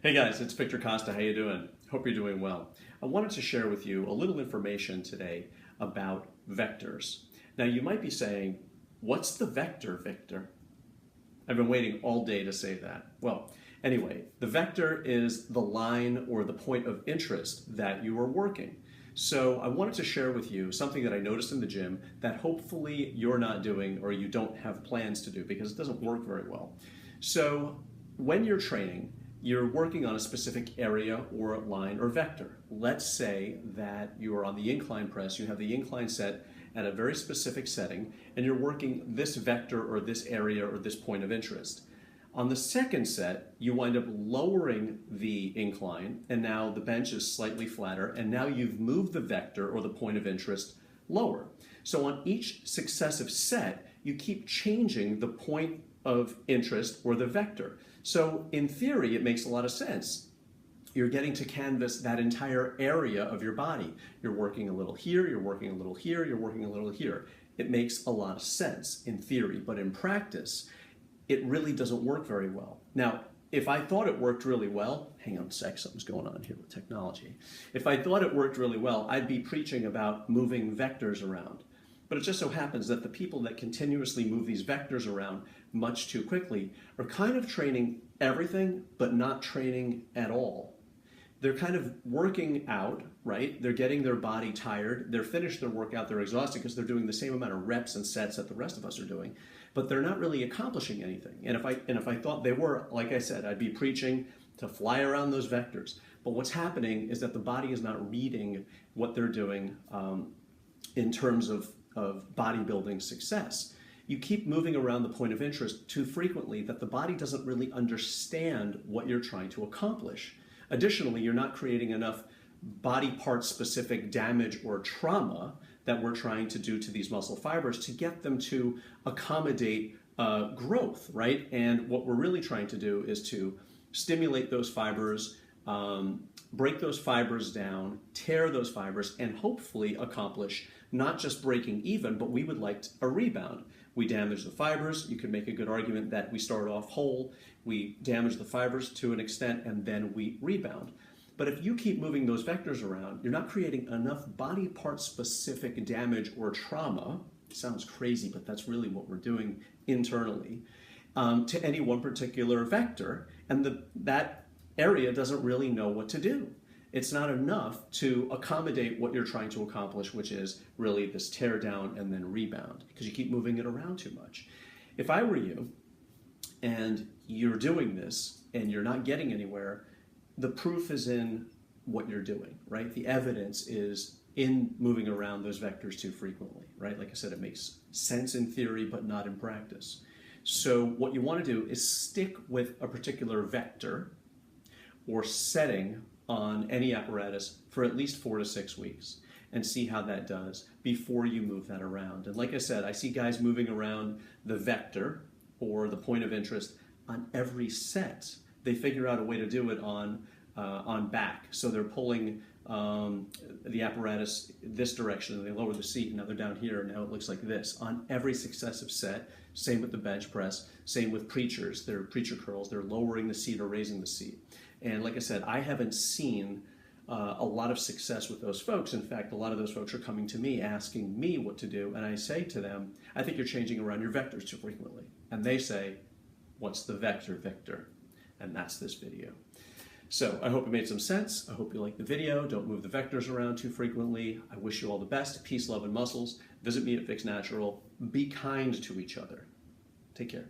Hey guys, it's Victor Costa. How you doing? Hope you're doing well. I wanted to share with you a little information today about vectors. Now you might be saying, what's the vector, Victor? I've been waiting all day to say that. Well, anyway, the vector is the line or the point of interest that you are working. So I wanted to share with you something that I noticed in the gym that hopefully you're not doing or you don't have plans to do because it doesn't work very well. So when you're training, you're working on a specific area or line or vector. Let's say that you are on the incline press, you have the incline set at a very specific setting, and you're working this vector or this area or this point of interest. On the second set, you wind up lowering the incline, and now the bench is slightly flatter, and now you've moved the vector or the point of interest lower. So on each successive set, you keep changing the point of interest or the vector. So in theory, it makes a lot of sense. You're getting to canvas that entire area of your body. You're working a little here, you're working a little here, you're working a little here. It makes a lot of sense in theory, but in practice, it really doesn't work very well. Now, if I thought it worked really well, hang on a sec, something's going on here with technology. If I thought it worked really well, I'd be preaching about moving vectors around. But it just so happens that the people that continuously move these vectors around much too quickly are kind of training everything, but not training at all. They're kind of working out, right? They're getting their body tired. They're finished their workout. They're exhausted because they're doing the same amount of reps and sets that the rest of us are doing, but they're not really accomplishing anything. And if I thought they were, like I said, I'd be preaching to fly around those vectors. But what's happening is that the body is not reading what they're doing in terms of bodybuilding success. You keep moving around the point of interest too frequently that the body doesn't really understand what you're trying to accomplish. Additionally, you're not creating enough body part specific damage or trauma that we're trying to do to these muscle fibers to get them to accommodate growth, right? And what we're really trying to do is to stimulate those fibers, break those fibers down, tear those fibers, and hopefully accomplish not just breaking even, but we would like a rebound. We damage the fibers. You could make a good argument that we start off whole, we damage the fibers to an extent, and then we rebound. But if you keep moving those vectors around, you're not creating enough body part specific damage or trauma. It sounds crazy, but that's really what we're doing internally to any one particular vector, and that area doesn't really know what to do. It's not enough to accommodate what you're trying to accomplish, which is really this tear down and then rebound, because you keep moving it around too much. If I were you and you're doing this and you're not getting anywhere, the proof is in what you're doing, right? The evidence is in moving around those vectors too frequently, right? Like I said, it makes sense in theory, but not in practice. So what you want to do is stick with a particular vector or setting on any apparatus for at least 4 to 6 weeks and see how that does before you move that around. And like I said, I see guys moving around the vector or the point of interest on every set. They figure out a way to do it on back. So they're pulling the apparatus this direction and they lower the seat and now they're down here and now it looks like this on every successive set. Same with the bench press, same with preachers. They're preacher curls, they're lowering the seat or raising the seat. And like I said, I haven't seen a lot of success with those folks. In fact, a lot of those folks are coming to me asking me what to do. And I say to them, I think you're changing around your vectors too frequently. And they say, what's the vector, Victor? And that's this video. So I hope it made some sense. I hope you liked the video. Don't move the vectors around too frequently. I wish you all the best. Peace, love, and muscles. Visit me at Fix Natural. Be kind to each other. Take care.